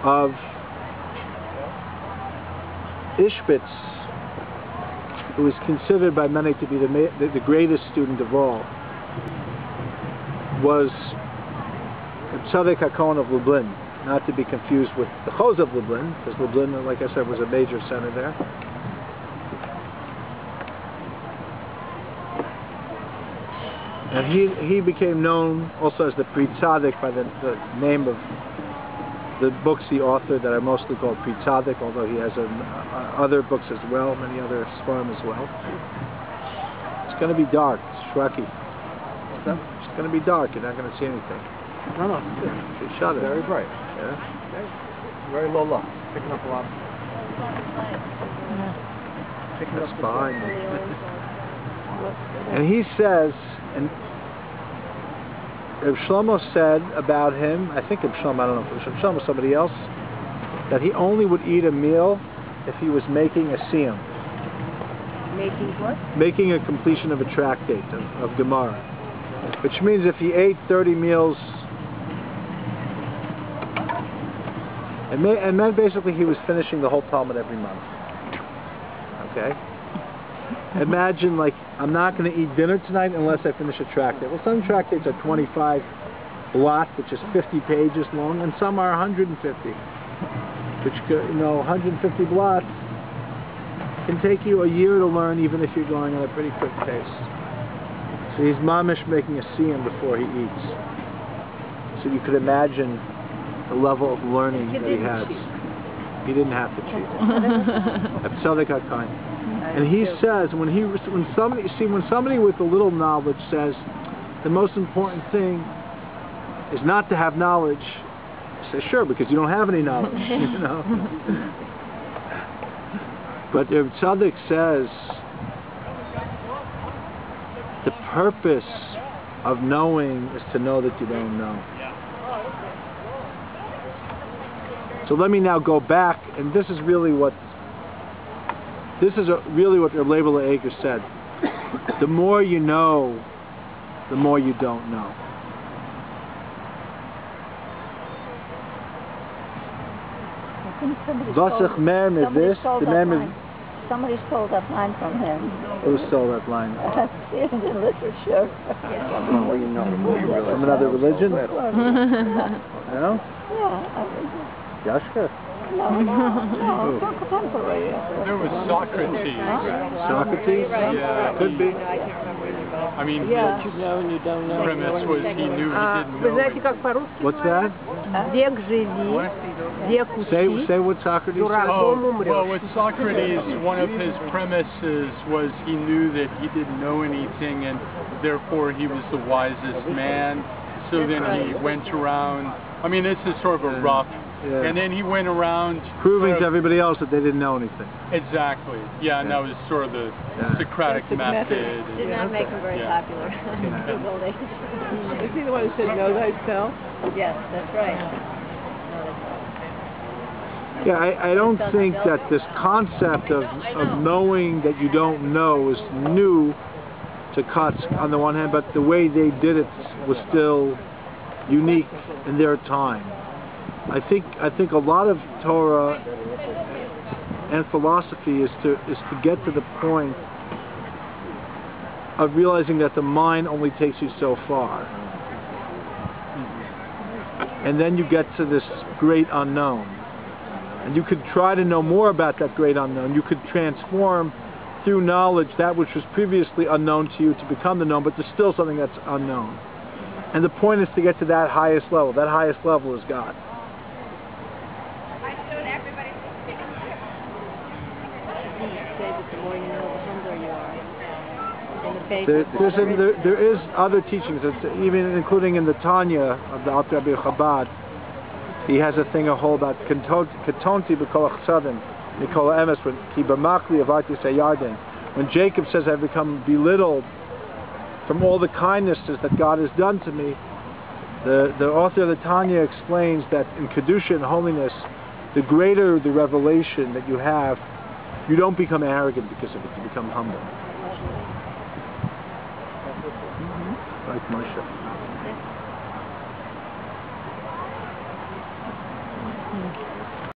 of Ishbitz, who is considered by many to be the greatest student of all, was Tzaddik HaKohen of Lublin, not to be confused with the Choz of Lublin, because Lublin, like I said, was a major center there. And he became known also as the Pri Tzaddik by the name of the books he authored that are mostly called Pri Tzaddik, although he has other books as well, many other Sfarim as well. It's going to be dark, it's shrucky. It's going to be dark, you're not going to see anything. No. You shut it. Very bright. Yeah? Very low luck. Picking up a lot. That's behind me. And he says, and Reb Shlomo said about him, I think Reb Shlomo, I don't know if it was Reb Shlomo or somebody else, that he only would eat a meal if he was making a siyum. Making what? Making a completion of a tractate of Gemara. Which means if he ate 30 meals, and meant basically he was finishing the whole Talmud every month. Okay? Imagine, like, I'm not going to eat dinner tonight unless I finish a tractate. Well, some tractates are 25 blot, which is 50 pages long, and some are 150. Which, 150 blots can take you a year to learn, even if you're going at a pretty quick pace. So he's mamish making a siyum before he eats. So you could imagine the level of learning that he has. He didn't have to cheat. Tzaddik HaKohen. And he says, when somebody with a little knowledge says the most important thing is not to have knowledge, I say, sure, because you don't have any knowledge, you know. But the Tzaddik says the purpose of knowing is to know that you don't know. So let me now go back, and this is really what Reb Leibel Eger said. The more you know, the more you don't know. Somebody stole that line from him. Who stole that line? In the literature. From another religion? No? Yeah. Yashka? No, contemporary. There was Socrates. Socrates? Yeah. Could be. I mean, Yeah. the premise was he knew he didn't know. What's that? Say what Socrates said. Well, with Socrates, one of his premises was he knew that he didn't know anything, and therefore he was the wisest man. So then he went around. I mean, this is sort of a rough. Yeah. And then he went around proving to everybody else that they didn't know anything. Exactly. Yeah, and that was sort of the Socratic method. Did not make him very popular. Is he the one who said know thyself? Yes, that's right. Yeah, I don't think that this concept of knowing that you don't know is new to Kotzker on the one hand, but the way they did it was still unique in their time. I think a lot of Torah and philosophy is to get to the point of realizing that the mind only takes you so far, and then you get to this great unknown, and you could try to know more about that great unknown. You could transform through knowledge that which was previously unknown to you to become the known, but there's still something that's unknown. And the point is to get to that highest level. That highest level is God. There is other teachings, even including in the Tanya of the Alter Rebbe Chabad. He has a whole about katonti b'kol achsadim mikol emes ki b'makli avarti sayarden. When Jacob says, "I've become belittled from all the kindnesses that God has done to me," the author of the Tanya explains that in kedusha and holiness, the greater the revelation that you have, you don't become arrogant because of it. You become humble. Like Moshe.